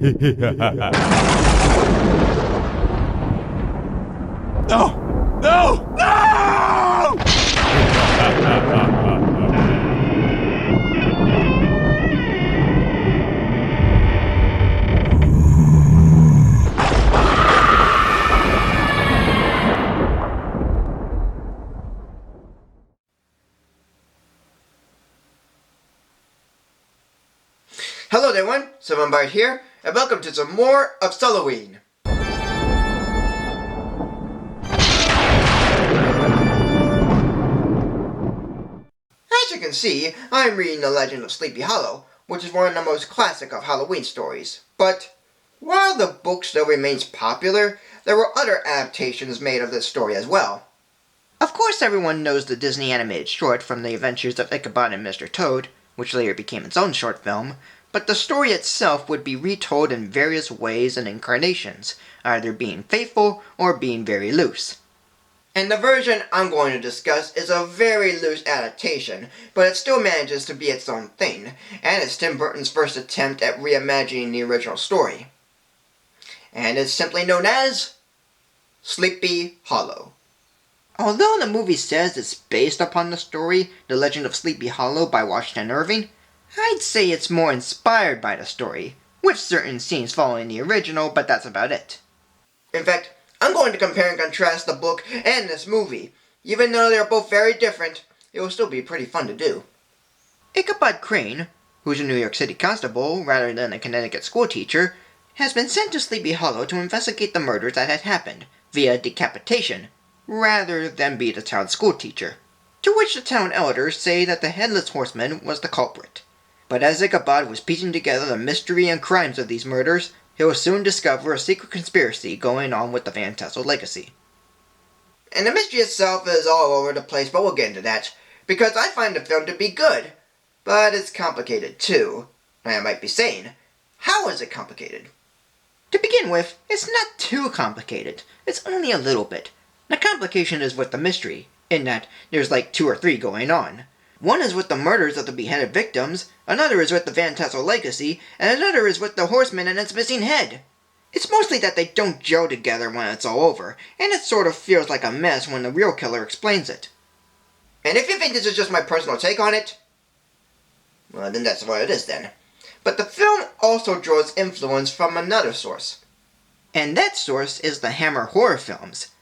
No! No! No! Hello there, everyone. Sebastian here, and welcome to some more of Sulli-Ween. As you can see, I'm reading The Legend of Sleepy Hollow, which is one of the most classic of Halloween stories. But while the book still remains popular, there were other adaptations made of this story as well. Of course, everyone knows the Disney animated short from The Adventures of Ichabod and Mr. Toad, which later became its own short film, but the story itself would be retold in various ways and incarnations, either being faithful or being very loose. And the version I'm going to discuss is a very loose adaptation, but it still manages to be its own thing, and it's Tim Burton's first attempt at reimagining the original story. And it's simply known as Sleepy Hollow. Although the movie says it's based upon the story The Legend of Sleepy Hollow by Washington Irving, I'd say it's more inspired by the story, with certain scenes following the original, but that's about it. In fact, I'm going to compare and contrast the book and this movie. Even though they're both very different, it will still be pretty fun to do. Ichabod Crane, who's a New York City constable rather than a Connecticut schoolteacher, has been sent to Sleepy Hollow to investigate the murders that had happened, via decapitation, rather than be the town schoolteacher, to which the town elders say that the Headless Horseman was the culprit. But as Ichabod was piecing together the mystery and crimes of these murders, he will soon discover a secret conspiracy going on with the Van Tassel legacy. And the mystery itself is all over the place, but we'll get into that, because I find the film to be good, but it's complicated too. And I might be saying, how is it complicated? To begin with, it's not too complicated, it's only a little bit. The complication is with the mystery, in that there's like 2 or 3 going on. One is with the murders of the beheaded victims, another is with the Van Tassel legacy, and another is with the horseman and its missing head. It's mostly that they don't gel together when it's all over, and it sort of feels like a mess when the real killer explains it. And if you think this is just my personal take on it, well then that's what it is then. But the film also draws influence from another source. And that source is the Hammer horror films.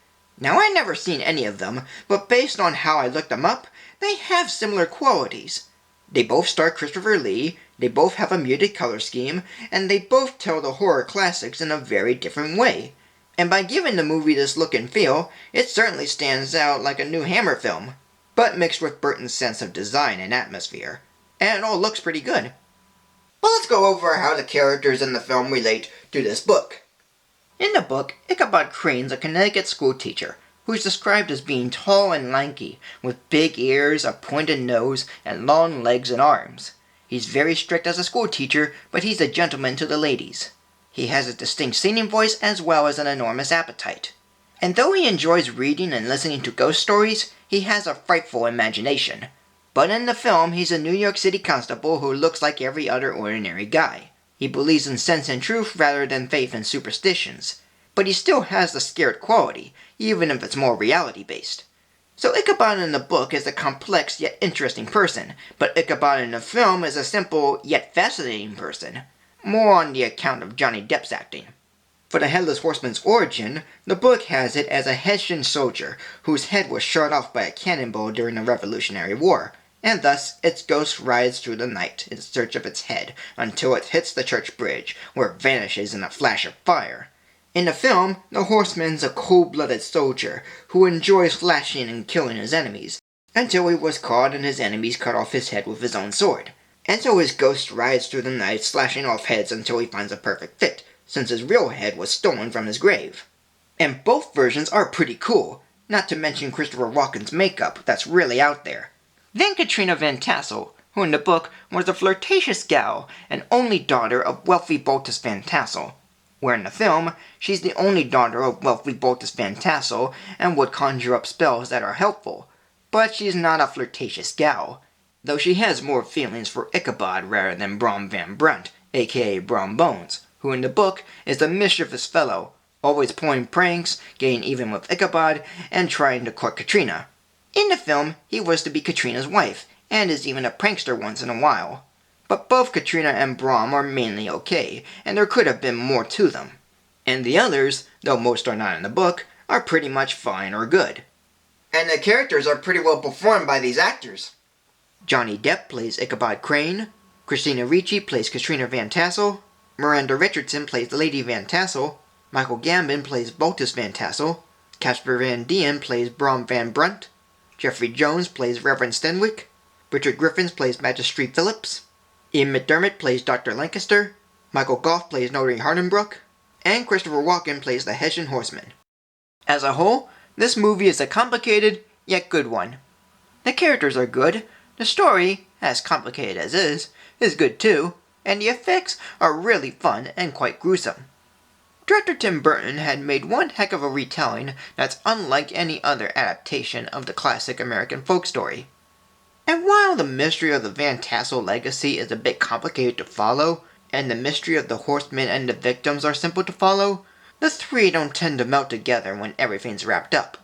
Now I've never seen any of them, but based on how I looked them up, they have similar qualities. They both star Christopher Lee, they both have a muted color scheme, and they both tell the horror classics in a very different way. And by giving the movie this look and feel, it certainly stands out like a new Hammer film, but mixed with Burton's sense of design and atmosphere. And it all looks pretty good. Well, let's go over how the characters in the film relate to this book. In the book, Ichabod Crane's a Connecticut schoolteacher, who's described as being tall and lanky, with big ears, a pointed nose, and long legs and arms. He's very strict as a schoolteacher, but he's a gentleman to the ladies. He has a distinct singing voice as well as an enormous appetite. And though he enjoys reading and listening to ghost stories, he has a frightful imagination. But in the film, he's a New York City constable who looks like every other ordinary guy. He believes in sense and truth rather than faith and superstitions. But he still has the scared quality, even if it's more reality-based. So Ichabod in the book is a complex yet interesting person, but Ichabod in the film is a simple yet fascinating person, more on the account of Johnny Depp's acting. For the Headless Horseman's origin, the book has it as a Hessian soldier whose head was shot off by a cannonball during the Revolutionary War, and thus its ghost rides through the night in search of its head until it hits the church bridge, where it vanishes in a flash of fire. In the film, the horseman's a cold-blooded soldier who enjoys slashing and killing his enemies, until he was caught and his enemies cut off his head with his own sword. And so his ghost rides through the night slashing off heads until he finds a perfect fit, since his real head was stolen from his grave. And both versions are pretty cool, not to mention Christopher Walken's makeup that's really out there. Then Katrina Van Tassel, who in the book was a flirtatious gal and only daughter of wealthy Baltus Van Tassel, where in the film, she's the only daughter of wealthy Baltus Van Tassel and would conjure up spells that are helpful. But she's not a flirtatious gal, though she has more feelings for Ichabod rather than Brom Van Brunt, aka Brom Bones, who in the book is the mischievous fellow, always pulling pranks, getting even with Ichabod, and trying to court Katrina. In the film, he was to be Katrina's wife, and is even a prankster once in a while. But both Katrina and Brom are mainly okay, and there could have been more to them. And the others, though most are not in the book, are pretty much fine or good. And the characters are pretty well performed by these actors. Johnny Depp plays Ichabod Crane, Christina Ricci plays Katrina Van Tassel, Miranda Richardson plays Lady Van Tassel, Michael Gambon plays Baltus Van Tassel, Casper Van Dien plays Brom Van Brunt, Jeffrey Jones plays Reverend Stenwick, Richard Griffins plays Magistrate Phillips, Ian McDermott plays Dr. Lancaster, Michael Goff plays Notary Hardenbrook, and Christopher Walken plays the Hessian Horseman. As a whole, this movie is a complicated, yet good one. The characters are good, the story, as complicated as is good too, and the effects are really fun and quite gruesome. Director Tim Burton had made one heck of a retelling that's unlike any other adaptation of the classic American folk story. And while the mystery of the Van Tassel legacy is a bit complicated to follow, and the mystery of the horsemen and the victims are simple to follow, the three don't tend to melt together when everything's wrapped up.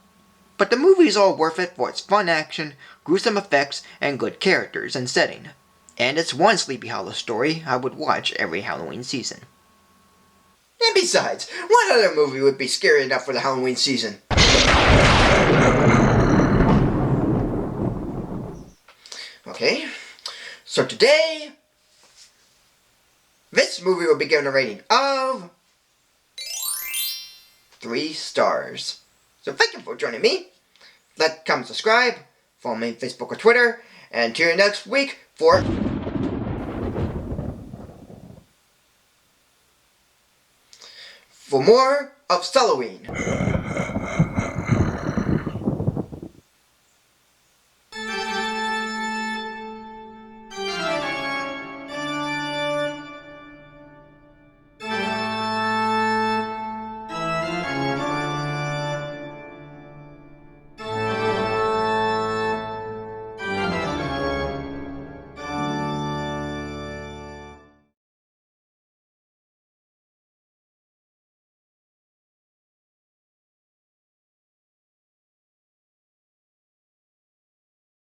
But the movie's all worth it for its fun action, gruesome effects, and good characters and setting. And it's one Sleepy Hollow story I would watch every Halloween season. And besides, what other movie would be scary enough for the Halloween season? Okay, so today, this movie will be given a rating of 3 stars. So thank you for joining me. Like, comment, subscribe, follow me on Facebook or Twitter, and tune in next week for more of Sulli-Ween.